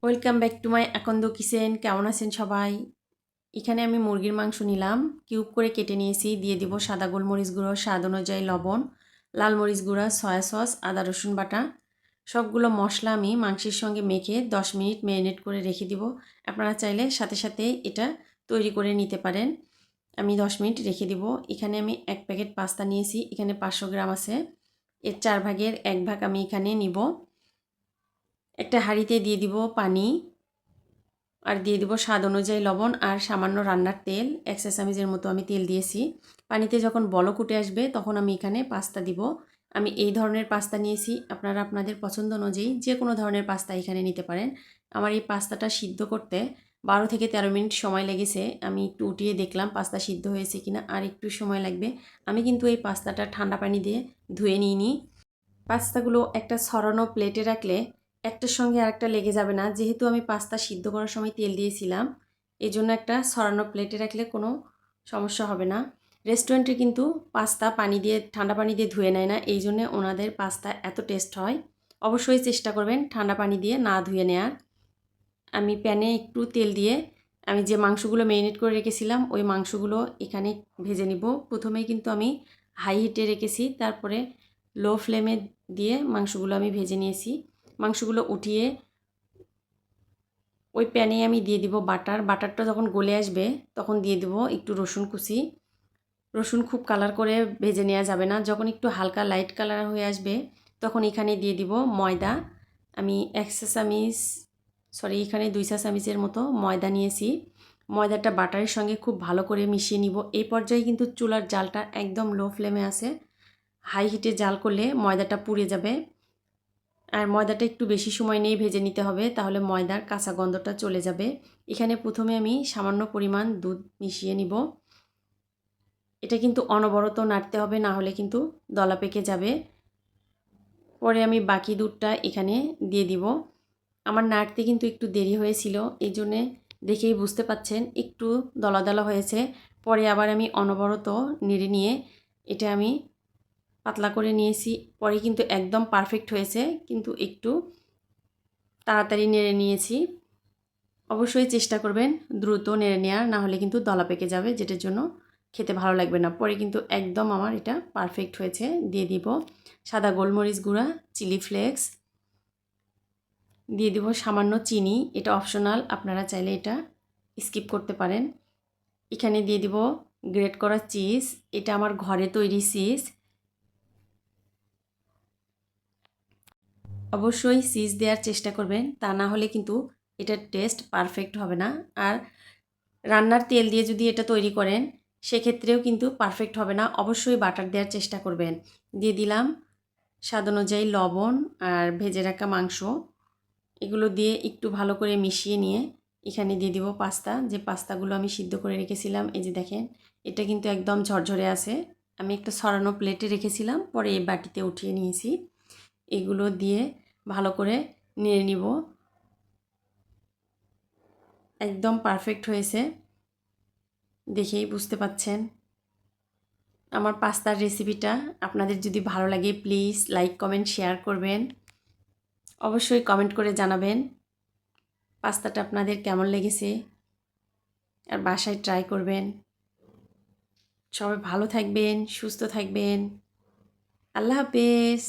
Welcome back to my Akanda kitchen. কেমন আছেন সবাই? এখানে আমি মুরগির মাংস নিলাম, কিউব করে কেটে নিয়েছি। দিয়ে দিব সাদা গোলমরিচ গুঁড়ো, স্বাদ অনুযায়ী লবণ, লাল মরিচ গুঁড়া, সয়া সস, আদা রসুন বাটা। সবগুলো মশলা আমি মাংসের সঙ্গে মেখে 10 মিনিট ম্যারিনেট করে রেখে দিব। আপনারা চাইলে সাথে সাথে এটা তৈরি করে নিতে পারেন। আমি 10 মিনিট রেখে দিব। এখানে আমি 1 প্যাকেট পাস্তা নিয়েছি, এখানে 500 গ্রাম আছে। এর 4 ভাগের 1 ভাগ আমি এখানে নিব। একটা হাঁড়িতে দিয়ে দিব পানি, আর দিয়ে দিব স্বাদ অনুযায়ী লবণ আর সামান্য রান্নার তেল। 1 চা চামচের মতো আমি তেল দিয়েছি। পানিতে যখন বলক উঠে আসবে তখন আমি এখানে পাস্তা দিব। আমি এই ধরনের পাস্তা নিয়েছি, আপনারা আপনাদের পছন্দ অনুযায়ী যে কোনো ধরনের পাস্তা এখানে নিতে পারেন। আমার এই পাস্তাটা সিদ্ধ করতে 12 থেকে 13 মিনিট সময় লেগেছে। আমি একটু উঠিয়ে দেখলাম পাস্তা সিদ্ধ হয়েছে কিনা, আর একটু সময় লাগবে। আমি কিন্তু এই পাস্তাটা ঠান্ডা পানি দিয়ে ধুয়ে নিইনি। পাস্তাগুলো একটা ছড়ানো প্লেটে রাখলে একটার সঙ্গে আরেকটা লেগে যাবে না। যেহেতু আমি পাস্তা সিদ্ধ করার সময় তেল দিয়েছিলাম, এই জন্য একটা ছড়ানো প্লেটে রাখলে কোনো সমস্যা হবে না। রেস্টুরেন্টে কিন্তু পাস্তা পানি দিয়ে, ঠান্ডা পানি দিয়ে ধুয়ে নেয় না, এই জন্যে ওনাদের পাস্তা এত টেস্ট হয়। অবশ্যই চেষ্টা করবেন ঠান্ডা পানি দিয়ে না ধুয়ে নেওয়ার। আমি প্যানে একটু তেল দিয়ে আমি যে মাংসগুলো ম্যারিনেট করে রেখেছিলাম ওই মাংসগুলো এখানে ভেজে নিব। প্রথমেই কিন্তু আমি হাই হিটে রেখেছি, তারপরে লো ফ্লেমে দিয়ে মাংসগুলো আমি ভেজে নিয়েছি। মাংসগুলো উঠিয়ে ওই প্যানে আমি দিয়ে দিব বাটারটা যখন গলে আসবে তখন দিয়ে দেব একটু রসুন কুচি। রসুন খুব কালার করে ভেজে নেওয়া যাবে না, যখন একটু হালকা লাইট কালার হয়ে আসবে তখন এখানে দিয়ে দিব ময়দা। আমি 1 চা চামচ, এখানে 2 চা চামচের মতো ময়দা নিয়েছি। ময়দাটা বাটারের সঙ্গে খুব ভালো করে মিশিয়ে নিব। এই পর্যায়ে কিন্তু চুলার জালটা একদম লো ফ্লেমে আছে। হাই হিটে জাল করলে ময়দাটা পুড়ে যাবে। আর ময়দাটা একটু বেশি সময় নিয়ে ভেজে নিতে হবে, তাহলে ময়দার কাঁচা গন্ধটা চলে যাবে। এখানে প্রথমে আমি সামান্য পরিমাণ দুধ মিশিয়ে নিব। এটা কিন্তু অনবরত নাড়তে হবে, না হলে কিন্তু দলা পেকে যাবে। পরে আমি বাকি দুধটা এখানে দিয়ে দিব। আমার নাড়তে কিন্তু একটু দেরি হয়েছিল, এই জন্যে দেখেই বুঝতে পাচ্ছেন একটু দলা দলা হয়েছে। পরে আবার আমি অনবরত নেড়ে নিয়ে এটা আমি পাতলা করে নিয়েছি। পরে কিন্তু একদম পারফেক্ট হয়েছে, কিন্তু একটু তাড়াতাড়ি নেড়ে নিয়েছি। অবশ্যই চেষ্টা করবেন দ্রুত নেড়ে নেওয়ার, না হলে কিন্তু দলা পেকে যাবে, যেটার জন্য খেতে ভালো লাগবে না। পরে কিন্তু একদম আমার এটা পারফেক্ট হয়েছে। দিয়ে দিব সাদা গোলমরিচ গুঁড়া, চিলি ফ্লেক্স, দিয়ে দিব সামান্য চিনি, এটা অপশনাল, আপনারা চাইলে এটা স্কিপ করতে পারেন। এখানে দিয়ে দিব গ্রেট করা চিজ, এটা আমার ঘরে তৈরি চিজ। অবশ্যই চিজ দেওয়ার চেষ্টা করবেন, তা না হলে কিন্তু এটার টেস্ট পারফেক্ট হবে না। আর রান্নার তেল দিয়ে যদি এটা তৈরি করেন সেক্ষেত্রেও কিন্তু পারফেক্ট হবে না। অবশ্যই বাটার দেওয়ার চেষ্টা করবেন। দিয়ে দিলাম স্বাদ অনুযায়ী লবণ আর ভেজে রাখা মাংস। এগুলো দিয়ে একটু ভালো করে মিশিয়ে নিয়ে এখানে দিয়ে দিব পাস্তা, যে পাস্তাগুলো আমি সিদ্ধ করে রেখেছিলাম। এই যে দেখেন, এটা কিন্তু একদম ঝরঝরে আছে। আমি একটা ছড়ানো প্লেটে রেখেছিলাম, পরে এই বাটিতে উঠিয়ে নিয়েছি। এগুলো দিয়ে ভালো করে নেড়ে নিব। একদম পারফেক্ট হয়েছে, দেখেই বুঝতে পাচ্ছেন। আমার পাস্তার রেসিপিটা আপনাদের যদি ভালো লাগে প্লিজ লাইক, কমেন্ট, শেয়ার করবেন। অবশ্যই কমেন্ট করে জানাবেন পাস্তাটা আপনাদের কেমন লেগেছে, আর বাসায় ট্রাই করবেন। সবাই ভালো থাকবেন, সুস্থ থাকবেন। আল্লাহ হাফেজ।